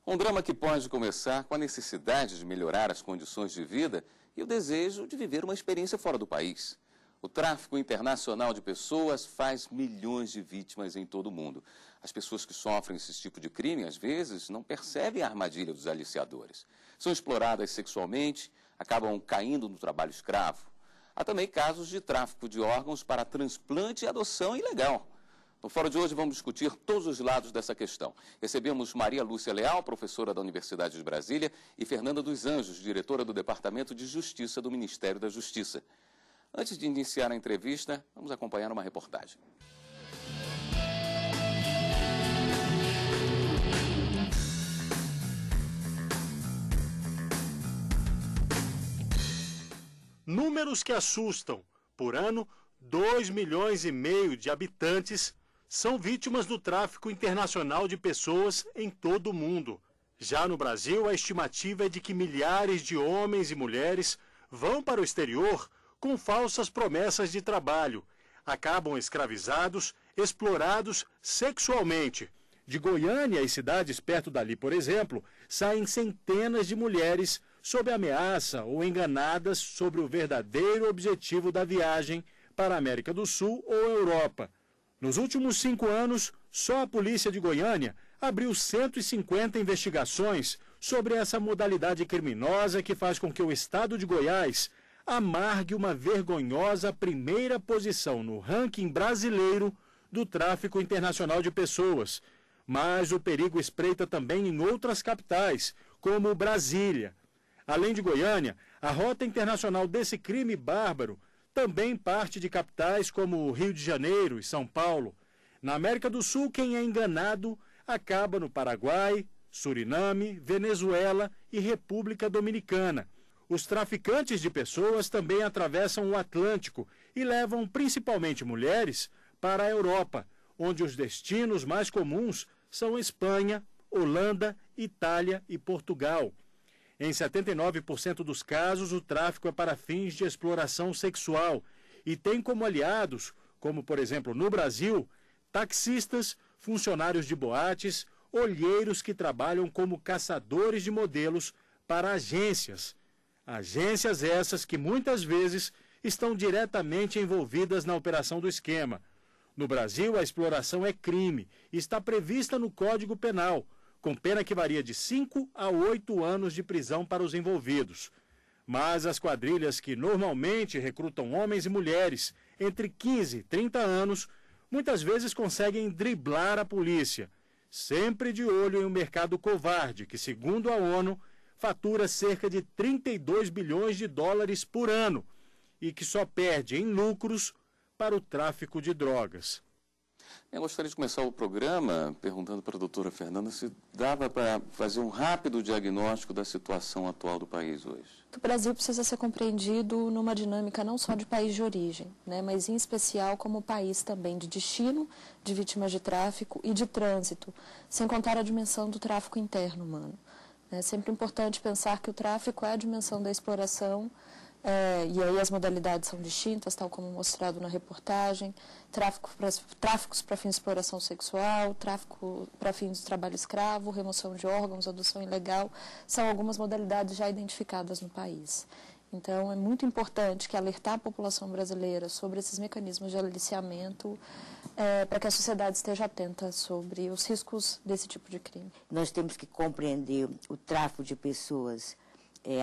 Um drama que pode começar com a necessidade de melhorar as condições de vida e o desejo de viver uma experiência fora do país. O tráfico internacional de pessoas faz milhões de vítimas em todo o mundo. As pessoas que sofrem esse tipo de crime, às vezes, não percebem a armadilha dos aliciadores. São exploradas sexualmente, acabam caindo no trabalho escravo. Há também casos de tráfico de órgãos para transplante e adoção ilegal. No Fórum de hoje vamos discutir todos os lados dessa questão. Recebemos Maria Lúcia Leal, professora da Universidade de Brasília, e Fernanda dos Anjos, diretora do Departamento de Justiça do Ministério da Justiça. Antes de iniciar a entrevista, vamos acompanhar uma reportagem. Números que assustam. Por ano, 2,5 milhões de habitantes são vítimas do tráfico internacional de pessoas em todo o mundo. Já no Brasil, a estimativa é de que milhares de homens e mulheres vão para o exterior com falsas promessas de trabalho. Acabam escravizados, explorados sexualmente. De Goiânia e cidades perto dali, por exemplo, saem centenas de mulheres sob ameaça ou enganadas sobre o verdadeiro objetivo da viagem para a América do Sul ou Europa. Nos últimos 5 anos, só a polícia de Goiânia abriu 150 investigações sobre essa modalidade criminosa que faz com que o estado de Goiás amargue uma vergonhosa primeira posição no ranking brasileiro do tráfico internacional de pessoas. Mas o perigo espreita também em outras capitais, como Brasília. Além de Goiânia, a rota internacional desse crime bárbaro também parte de capitais como Rio de Janeiro e São Paulo. Na América do Sul, quem é enganado acaba no Paraguai, Suriname, Venezuela e República Dominicana. Os traficantes de pessoas também atravessam o Atlântico e levam principalmente mulheres para a Europa, onde os destinos mais comuns são Espanha, Holanda, Itália e Portugal. Em 79% dos casos, o tráfico é para fins de exploração sexual e tem como aliados, como por exemplo no Brasil, taxistas, funcionários de boates, olheiros que trabalham como caçadores de modelos para agências. Agências essas que muitas vezes estão diretamente envolvidas na operação do esquema. No Brasil, a exploração é crime e está prevista no Código Penal, com pena que varia de 5 a 8 anos de prisão para os envolvidos. Mas as quadrilhas que normalmente recrutam homens e mulheres entre 15 e 30 anos, muitas vezes conseguem driblar a polícia, sempre de olho em um mercado covarde que, segundo a ONU, fatura cerca de 32 bilhões de dólares por ano e que só perde em lucros para o tráfico de drogas. Eu gostaria de começar o programa perguntando para a doutora Fernanda se dava para fazer um rápido diagnóstico da situação atual do país hoje. O Brasil precisa ser compreendido numa dinâmica não só de país de origem, mas em especial como país também de destino, de vítimas de tráfico e de trânsito, sem contar a dimensão do tráfico interno humano. É sempre importante pensar que o tráfico é a dimensão da exploração, e aí as modalidades são distintas, tal como mostrado na reportagem, tráficos para fins de exploração sexual, tráfico para fins de trabalho escravo, remoção de órgãos, adoção ilegal, são algumas modalidades já identificadas no país. Então, é muito importante que alertar a população brasileira sobre esses mecanismos de aliciamento para que a sociedade esteja atenta sobre os riscos desse tipo de crime. Nós temos que compreender o tráfico de pessoas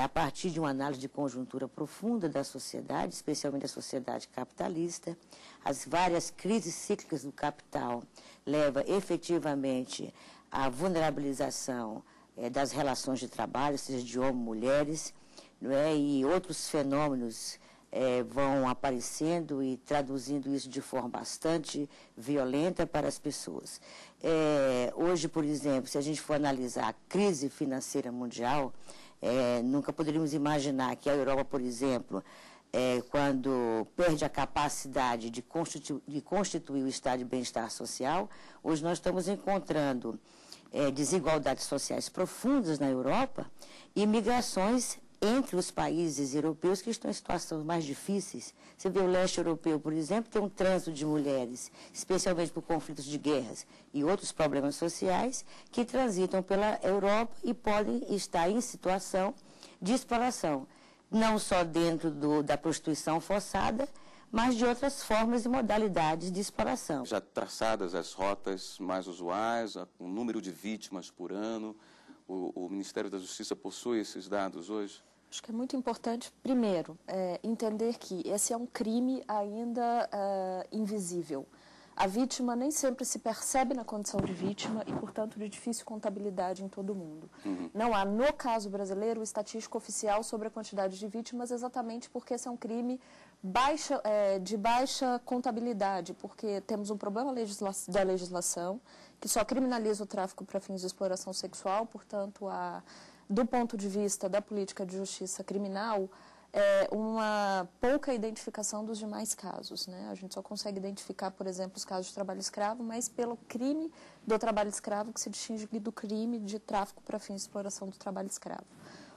a partir de uma análise de conjuntura profunda da sociedade, especialmente da sociedade capitalista. As várias crises cíclicas do capital levam efetivamente à vulnerabilização das relações de trabalho, seja de homens e mulheres, e outros fenômenos vão aparecendo e traduzindo isso de forma bastante violenta para as pessoas. Hoje, por exemplo, se a gente for analisar a crise financeira mundial, nunca poderíamos imaginar que a Europa, por exemplo, quando perde a capacidade de constituir o estado de bem-estar social, hoje nós estamos encontrando desigualdades sociais profundas na Europa e migrações entre os países europeus que estão em situações mais difíceis. Você vê o leste europeu, por exemplo, tem um trânsito de mulheres, especialmente por conflitos de guerras e outros problemas sociais, que transitam pela Europa e podem estar em situação de exploração, não só dentro da prostituição forçada, mas de outras formas e modalidades de exploração. Já traçadas as rotas mais usuais, o número de vítimas por ano, o Ministério da Justiça possui esses dados hoje? Acho que é muito importante, primeiro, entender que esse é um crime ainda invisível. A vítima nem sempre se percebe na condição de vítima e, portanto, de difícil contabilidade em todo o mundo. Não há, no caso brasileiro, estatística oficial sobre a quantidade de vítimas, exatamente porque esse é um crime de baixa contabilidade, porque temos um problema da legislação que só criminaliza o tráfico para fins de exploração sexual, portanto, do ponto de vista da política de justiça criminal, uma pouca identificação dos demais casos, né? A gente só consegue identificar, por exemplo, os casos de trabalho escravo, mas pelo crime do trabalho escravo que se distingue do crime de tráfico para fins de exploração do trabalho escravo.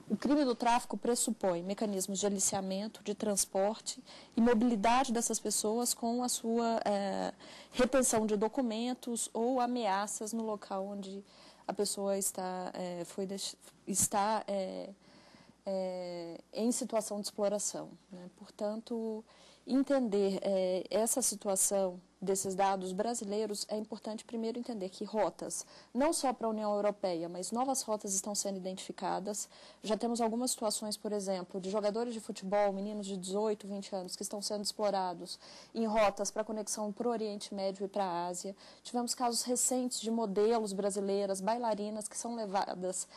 O crime do tráfico pressupõe mecanismos de aliciamento, de transporte e mobilidade dessas pessoas com a sua retenção de documentos ou ameaças no local onde a pessoa está em situação de exploração, né? Portanto, entender essa situação desses dados brasileiros, é importante primeiro entender que rotas, não só para a União Europeia, mas novas rotas estão sendo identificadas. Já temos algumas situações, por exemplo, de jogadores de futebol, meninos de 18, 20 anos, que estão sendo explorados em rotas para conexão para o Oriente Médio e para a Ásia. Tivemos casos recentes de modelos brasileiras, bailarinas, que são levadas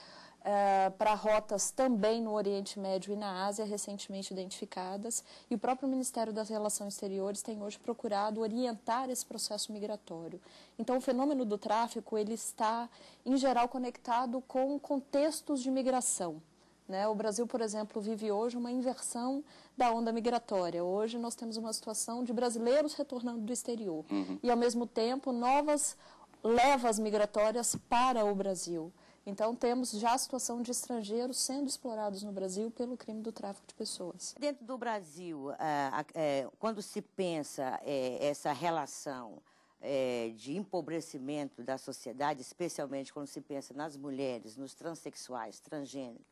para rotas também no Oriente Médio e na Ásia, recentemente identificadas, e o próprio Ministério das Relações Exteriores tem hoje procurado orientar esse processo migratório. Então, o fenômeno do tráfico, ele está, em geral, conectado com contextos de migração, né? O Brasil, por exemplo, vive hoje uma inversão da onda migratória. Hoje nós temos uma situação de brasileiros retornando do exterior e, ao mesmo tempo, novas levas migratórias para o Brasil. Então, temos já a situação de estrangeiros sendo explorados no Brasil pelo crime do tráfico de pessoas. Dentro do Brasil, quando se pensa essa relação de empobrecimento da sociedade, especialmente quando se pensa nas mulheres, nos transexuais, transgêneros,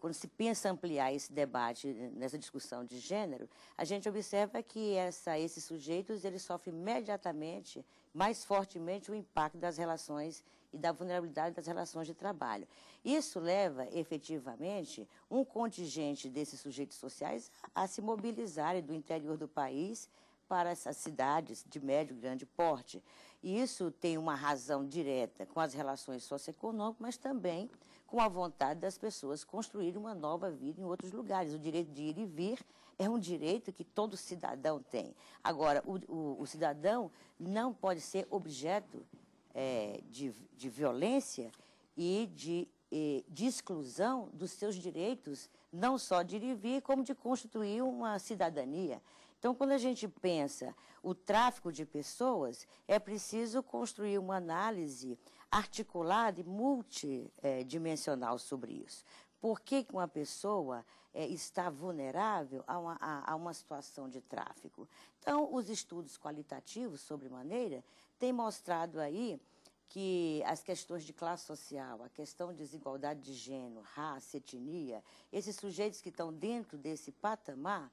quando se pensa ampliar esse debate nessa discussão de gênero, a gente observa que esses sujeitos eles sofrem imediatamente, mais fortemente, o impacto das relações e da vulnerabilidade das relações de trabalho. Isso leva, efetivamente, um contingente desses sujeitos sociais a se mobilizarem do interior do país para essas cidades de médio e grande porte. E isso tem uma razão direta com as relações socioeconômicas, mas também com a vontade das pessoas construírem uma nova vida em outros lugares. O direito de ir e vir é um direito que todo cidadão tem. Agora, o cidadão não pode ser objeto de violência e de exclusão dos seus direitos, não só de ir e vir, como de constituir uma cidadania. Então, quando a gente pensa o tráfico de pessoas, é preciso construir uma análise articulada e multidimensional sobre isso. Por que uma pessoa está vulnerável a uma situação de tráfico? Então, os estudos qualitativos, sobremaneira, têm mostrado aí que as questões de classe social, a questão de desigualdade de gênero, raça, etnia, esses sujeitos que estão dentro desse patamar,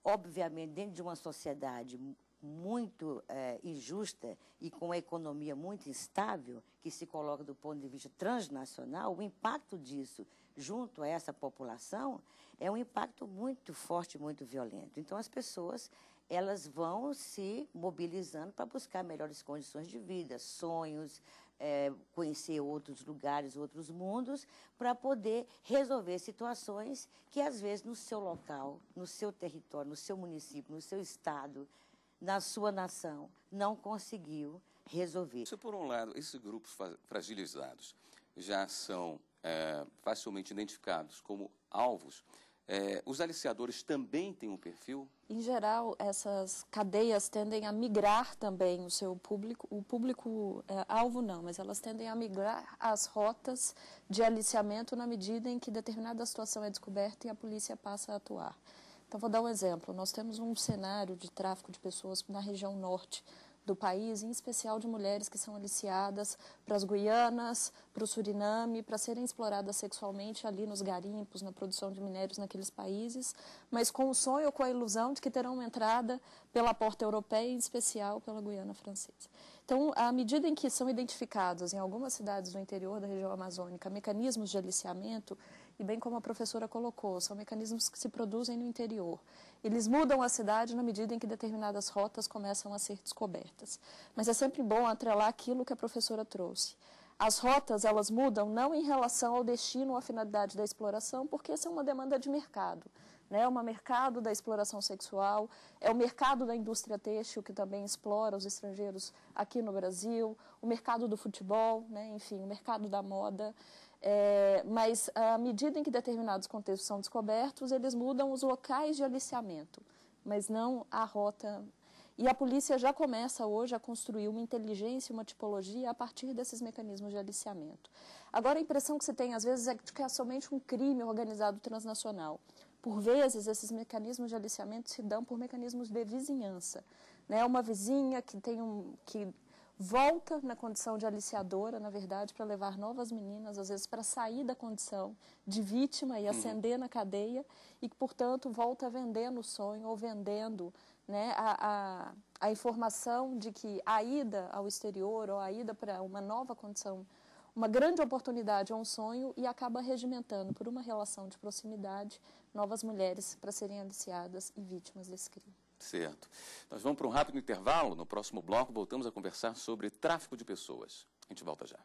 obviamente, dentro de uma sociedade muito injusta e com uma economia muito instável, que se coloca do ponto de vista transnacional, o impacto disso junto a essa população é um impacto muito forte, muito violento. Então, as pessoas elas vão se mobilizando para buscar melhores condições de vida, sonhos, conhecer outros lugares, outros mundos, para poder resolver situações que, às vezes, no seu local, no seu território, no seu município, no seu estado, na sua nação, não conseguiu resolver. Se, por um lado, esses grupos fragilizados já são facilmente identificados como alvos Os aliciadores também têm um perfil? Em geral, essas cadeias tendem a migrar também o seu público, o público-alvo não, mas elas tendem a migrar as rotas de aliciamento na medida em que determinada situação é descoberta e a polícia passa a atuar. Então, vou dar um exemplo. Nós temos um cenário de tráfico de pessoas na região norte do país, em especial de mulheres que são aliciadas para as Guianas, para o Suriname, para serem exploradas sexualmente ali nos garimpos, na produção de minérios naqueles países, mas com o sonho ou com a ilusão de que terão uma entrada pela porta europeia, em especial pela Guiana Francesa. Então, à medida em que são identificados em algumas cidades do interior da região amazônica mecanismos de aliciamento, e bem como a professora colocou, são mecanismos que se produzem no interior. Eles mudam a cidade na medida em que determinadas rotas começam a ser descobertas. Mas é sempre bom atrelar aquilo que a professora trouxe. As rotas, elas mudam não em relação ao destino ou à finalidade da exploração, porque essa é uma demanda de mercado. É o mercado da exploração sexual, é o mercado da indústria têxtil, que também explora os estrangeiros aqui no Brasil, o mercado do futebol, enfim, o mercado da moda. Mas, à medida em que determinados contextos são descobertos, eles mudam os locais de aliciamento, mas não a rota. E a polícia já começa hoje a construir uma inteligência, uma tipologia a partir desses mecanismos de aliciamento. Agora, a impressão que se tem, às vezes, é de que é somente um crime organizado transnacional. Por vezes, esses mecanismos de aliciamento se dão por mecanismos de vizinhança. Uma vizinha que volta na condição de aliciadora, na verdade, para levar novas meninas, às vezes para sair da condição de vítima e ascender na cadeia, e que, portanto, volta vendendo o sonho ou vendendo a informação de que a ida ao exterior ou a ida para uma nova condição, uma grande oportunidade é um sonho, e acaba regimentando por uma relação de proximidade novas mulheres para serem aliciadas e vítimas desse crime. Certo. Nós vamos para um rápido intervalo. No próximo bloco, voltamos a conversar sobre tráfico de pessoas. A gente volta já.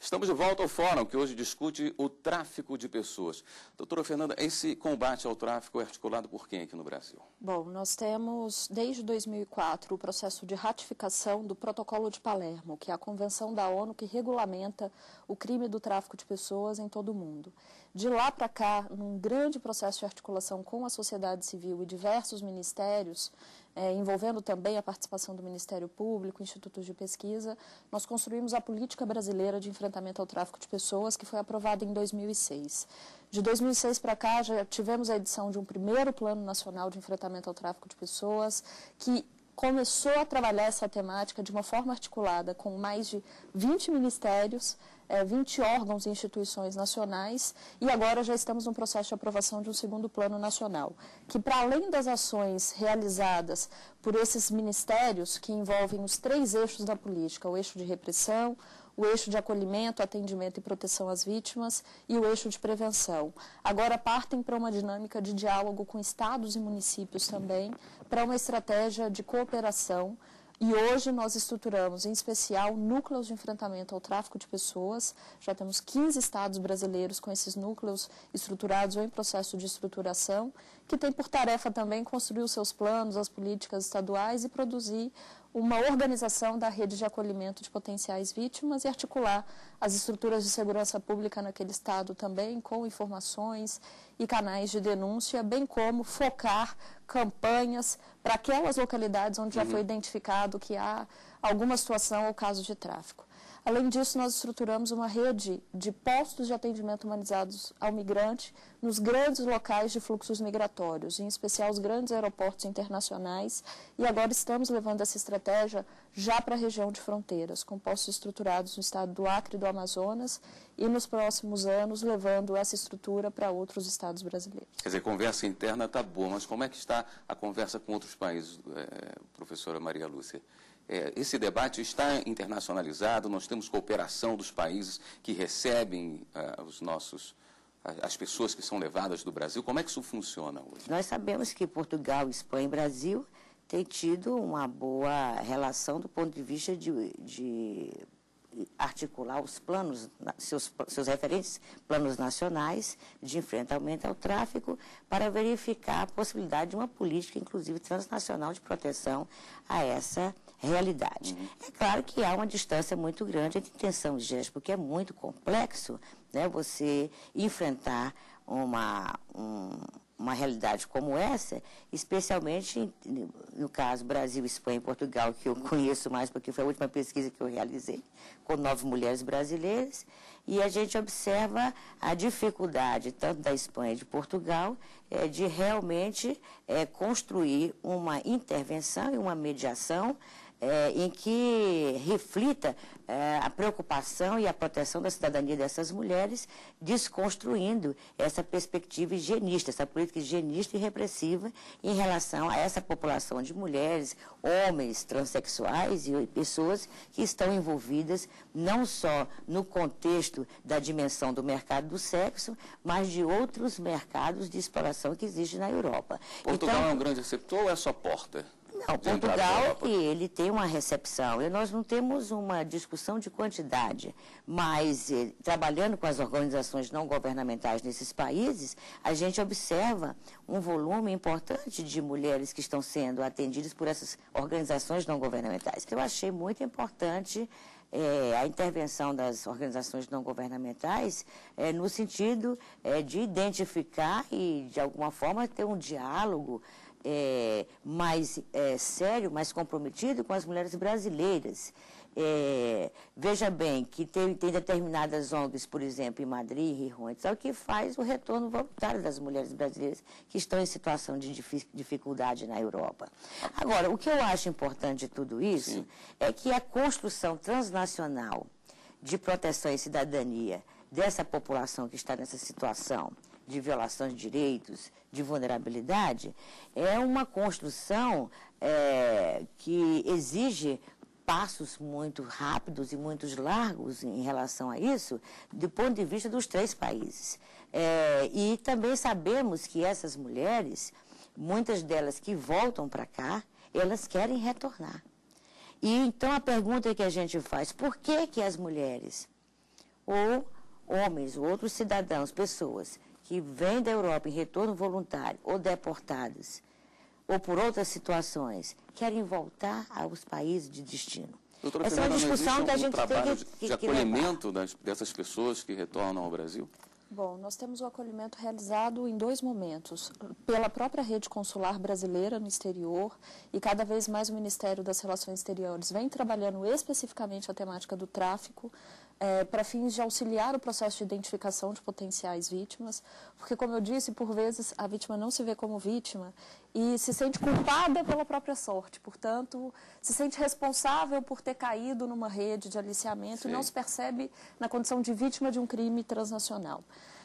Estamos de volta ao fórum, que hoje discute o tráfico de pessoas. Doutora Fernanda, esse combate ao tráfico é articulado por quem aqui no Brasil? Bom, nós temos, desde 2004, o processo de ratificação do Protocolo de Palermo, que é a convenção da ONU que regulamenta o crime do tráfico de pessoas em todo o mundo. De lá para cá, num grande processo de articulação com a sociedade civil e diversos ministérios, envolvendo também a participação do Ministério Público, institutos de pesquisa, nós construímos a Política Brasileira de Enfrentamento ao Tráfico de Pessoas, que foi aprovada em 2006. De 2006 para cá, já tivemos a edição de um primeiro Plano Nacional de Enfrentamento ao Tráfico de Pessoas, que começou a trabalhar essa temática de uma forma articulada com mais de 20 ministérios, 20 órgãos e instituições nacionais, e agora já estamos no processo de aprovação de um segundo plano nacional, que, para além das ações realizadas por esses ministérios, que envolvem os 3 eixos da política, o eixo de repressão, o eixo de acolhimento, atendimento e proteção às vítimas e o eixo de prevenção. Agora partem para uma dinâmica de diálogo com estados e municípios também, para uma estratégia de cooperação. E hoje nós estruturamos, em especial, núcleos de enfrentamento ao tráfico de pessoas. Já temos 15 estados brasileiros com esses núcleos estruturados ou em processo de estruturação, que tem por tarefa também construir os seus planos, as políticas estaduais e produzir uma organização da rede de acolhimento de potenciais vítimas e articular as estruturas de segurança pública naquele estado também com informações e canais de denúncia, bem como focar campanhas para aquelas localidades onde já foi identificado que há alguma situação ou caso de tráfico. Além disso, nós estruturamos uma rede de postos de atendimento humanizados ao migrante nos grandes locais de fluxos migratórios, em especial os grandes aeroportos internacionais, e agora estamos levando essa estratégia já para a região de fronteiras, com postos estruturados no estado do Acre e do Amazonas, e nos próximos anos levando essa estrutura para outros estados brasileiros. Quer dizer, a conversa interna está boa, mas como é que está a conversa com outros países, professora Maria Lúcia? Esse debate está internacionalizado, nós temos cooperação dos países que recebem as pessoas que são levadas do Brasil. Como é que isso funciona hoje? Nós sabemos que Portugal, Espanha e Brasil têm tido uma boa relação do ponto de vista de articular os planos, seus referentes planos nacionais de enfrentamento ao tráfico, para verificar a possibilidade de uma política, inclusive transnacional, de proteção a essa realidade. É claro que há uma distância muito grande entre intenção e gesto, porque é muito complexo, né, você enfrentar uma realidade como essa, especialmente no caso Brasil, Espanha e Portugal, que eu conheço mais porque foi a última pesquisa que eu realizei, com 9 mulheres brasileiras, e a gente observa a dificuldade, tanto da Espanha e de Portugal, de realmente construir uma intervenção e uma mediação em que reflita a preocupação e a proteção da cidadania dessas mulheres, desconstruindo essa perspectiva higienista, essa política higienista e repressiva em relação a essa população de mulheres, homens, transexuais e pessoas que estão envolvidas não só no contexto da dimensão do mercado do sexo, mas de outros mercados de exploração que existem na Europa. Portugal então, é um grande receptor ou é só porta? Não, Portugal, ele tem uma recepção, e nós não temos uma discussão de quantidade, mas trabalhando com as organizações não governamentais nesses países, a gente observa um volume importante de mulheres que estão sendo atendidas por essas organizações não governamentais. Eu achei muito importante a intervenção das organizações não governamentais no sentido de identificar e, de alguma forma, ter um diálogo mais sério, mais comprometido com as mulheres brasileiras. Veja bem que tem determinadas ONGs, por exemplo, em Madrid, Rio, que faz o retorno voluntário das mulheres brasileiras que estão em situação de dificuldade na Europa. Agora, o que eu acho importante de tudo isso é que a construção transnacional de proteção e cidadania dessa população que está nessa situação de violação de direitos, de vulnerabilidade, é uma construção que exige passos muito rápidos e muito largos em relação a isso, do ponto de vista dos 3 países. E também sabemos que essas mulheres, muitas delas que voltam para cá, elas querem retornar. E então a pergunta que a gente faz, por que as mulheres, ou homens, ou outros cidadãos, pessoas, que vêm da Europa em retorno voluntário, ou deportados, ou por outras situações, querem voltar aos países de destino? Doutora Essa é uma Fernanda, discussão que a gente trabalho tem de acolhimento dessas pessoas que retornam ao Brasil? Bom, nós temos o acolhimento realizado em 2 momentos, pela própria rede consular brasileira no exterior, e cada vez mais o Ministério das Relações Exteriores vem trabalhando especificamente a temática do tráfico, para fins de auxiliar o processo de identificação de potenciais vítimas, porque, como eu disse, por vezes a vítima não se vê como vítima e se sente culpada pela própria sorte, portanto, se sente responsável por ter caído numa rede de aliciamento e não se percebe na condição de vítima de um crime transnacional.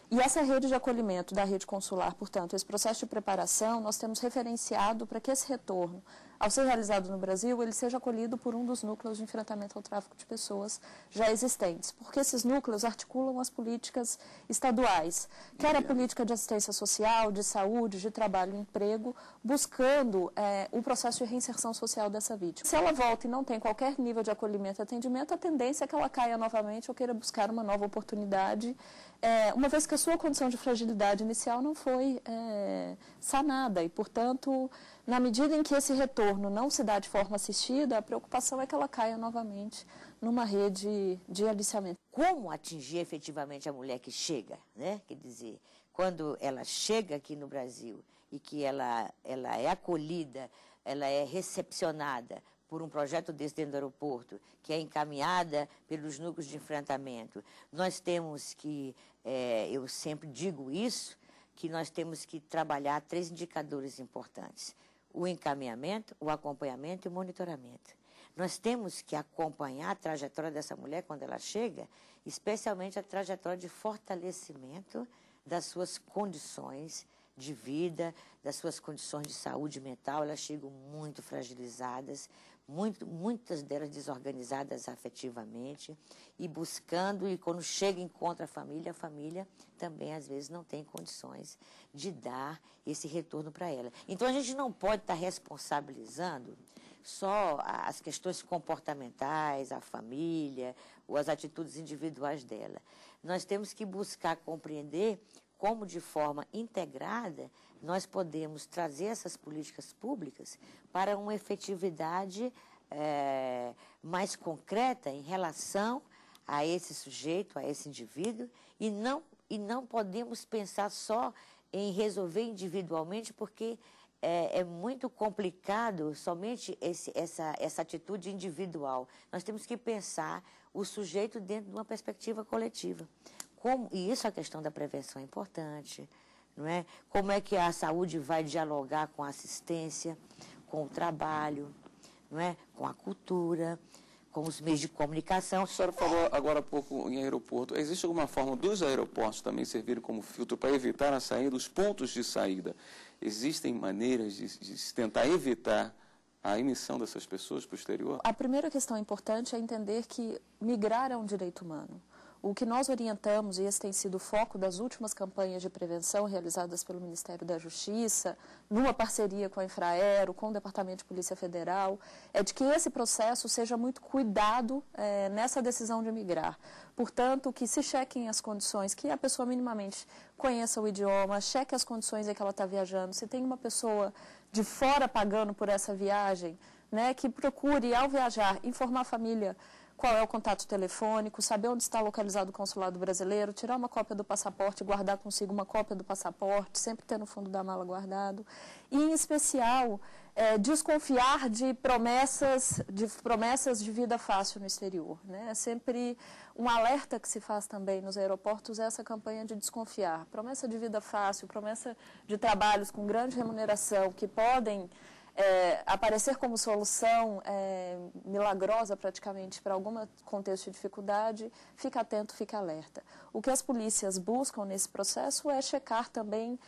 E essa rede de acolhimento da rede consular, portanto, esse processo de preparação, nós temos referenciado para que esse retorno, ao ser realizado no Brasil, ele seja acolhido por um dos núcleos de enfrentamento ao tráfico de pessoas já existentes, porque esses núcleos articulam as políticas estaduais, quer a política de assistência social, de saúde, de trabalho e emprego, buscando o processo de reinserção social dessa vítima. Se ela volta e não tem qualquer nível de acolhimento e atendimento, a tendência é que ela caia novamente ou queira buscar uma nova oportunidade, uma vez que a sua condição de fragilidade inicial não foi sanada e, portanto, na medida em que esse retorno não se dá de forma assistida, a preocupação é que ela caia novamente numa rede de aliciamento. Como atingir efetivamente a mulher que chega, né? Quer dizer, quando ela chega aqui no Brasil e que ela é acolhida, ela é recepcionada por um projeto desse dentro do aeroporto, que é encaminhada pelos núcleos de enfrentamento, nós temos que, eu sempre digo isso, que nós temos que trabalhar 3 indicadores importantes: o encaminhamento, o acompanhamento e o monitoramento. Nós temos que acompanhar a trajetória dessa mulher quando ela chega, especialmente a trajetória de fortalecimento das suas condições de vida, das suas condições de saúde mental. Elas chegam muito fragilizadas, muitas delas desorganizadas afetivamente, e buscando, e quando chega e encontra a família também às vezes não tem condições de dar esse retorno para ela. Então a gente não pode estar responsabilizando só as questões comportamentais, a família, ou as atitudes individuais dela. Nós temos que buscar compreender como, de forma integrada, nós podemos trazer essas políticas públicas para uma efetividade mais concreta em relação a esse sujeito, a esse indivíduo, e não podemos pensar só em resolver individualmente, porque é muito complicado somente essa atitude individual. Nós temos que pensar o sujeito dentro de uma perspectiva coletiva. E isso, a questão da prevenção é importante, não é? Como é que a saúde vai dialogar com a assistência, com o trabalho, não é? Com a cultura, com os meios de comunicação. A senhora falou agora há pouco em aeroporto. Existe alguma forma dos aeroportos também servirem como filtro para evitar a saída, os pontos de saída? Existem maneiras de se tentar evitar a emissão dessas pessoas para o exterior? A primeira questão importante é entender que migrar é um direito humano. O que nós orientamos, e esse tem sido o foco das últimas campanhas de prevenção realizadas pelo Ministério da Justiça, numa parceria com a Infraero, com o Departamento de Polícia Federal, é de que esse processo seja muito cuidado nessa decisão de migrar. Portanto, que se chequem as condições, que a pessoa minimamente conheça o idioma, cheque as condições em que ela está viajando. Se tem uma pessoa de fora pagando por essa viagem, né, que procure, ao viajar, informar a família qual é o contato telefônico, saber onde está localizado o consulado brasileiro, tirar uma cópia do passaporte, guardar consigo uma cópia do passaporte, sempre ter no fundo da mala guardado. E, em especial, desconfiar de promessas de vida fácil no exterior, né? É sempre um alerta que se faz também nos aeroportos, essa campanha de desconfiar. Promessa de vida fácil, promessa de trabalhos com grande remuneração que podem aparecer como solução milagrosa praticamente para algum contexto de dificuldade, fica atento, fica alerta. O que as polícias buscam nesse processo é checar também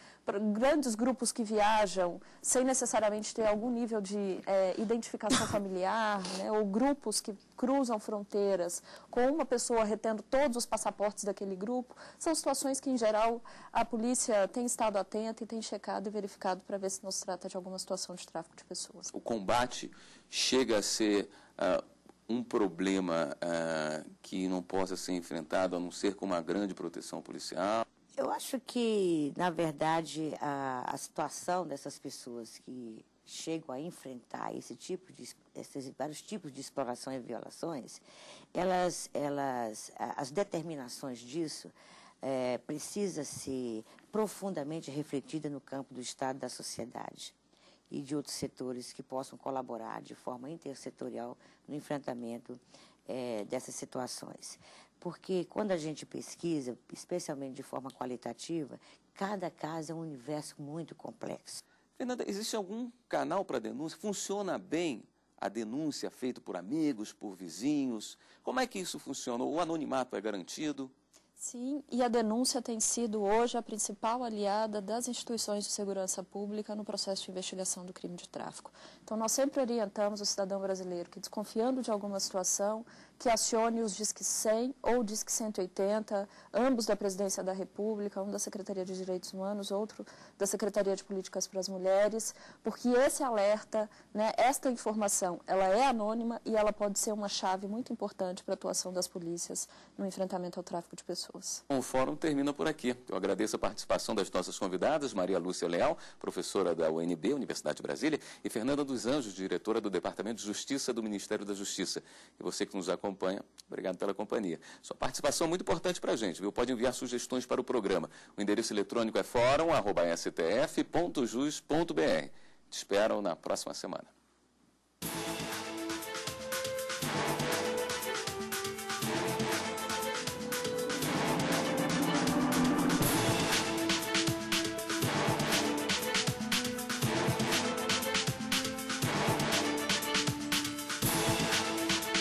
grandes grupos que viajam sem necessariamente ter algum nível de identificação familiar, né, ou grupos que cruzam fronteiras com uma pessoa retendo todos os passaportes daquele grupo. São situações que, em geral, a polícia tem estado atenta e tem checado e verificado para ver se não se trata de alguma situação de tráfico de pessoas. O combate chega a ser um problema que não possa ser enfrentado, a não ser com uma grande proteção policial? Eu acho que, na verdade, a situação dessas pessoas que chegam a enfrentar esses vários tipos de exploração e violações, as determinações disso precisa ser profundamente refletida no campo do Estado, da sociedade e de outros setores que possam colaborar de forma intersetorial no enfrentamento dessas situações. Porque quando a gente pesquisa, especialmente de forma qualitativa, cada caso é um universo muito complexo. Fernanda, existe algum canal para denúncia? Funciona bem a denúncia feita por amigos, por vizinhos? Como é que isso funciona? O anonimato é garantido? Sim, e a denúncia tem sido hoje a principal aliada das instituições de segurança pública no processo de investigação do crime de tráfico. Então, nós sempre orientamos o cidadão brasileiro que, desconfiando de alguma situação, que acione os Disque 100 ou Disque 180, ambos da Presidência da República, um da Secretaria de Direitos Humanos, outro da Secretaria de Políticas para as Mulheres, porque esse alerta, né, esta informação, ela é anônima e ela pode ser uma chave muito importante para a atuação das polícias no enfrentamento ao tráfico de pessoas. O fórum termina por aqui. Eu agradeço a participação das nossas convidadas, Maria Lúcia Leal, professora da UNB, Universidade de Brasília, e Fernanda dos Anjos, diretora do Departamento de Justiça do Ministério da Justiça. E você que nos acompanha, obrigado pela companhia. Sua participação é muito importante para a gente, viu? Pode enviar sugestões para o programa. O endereço eletrônico é fórum@stf.jus.br. Te espero na próxima semana.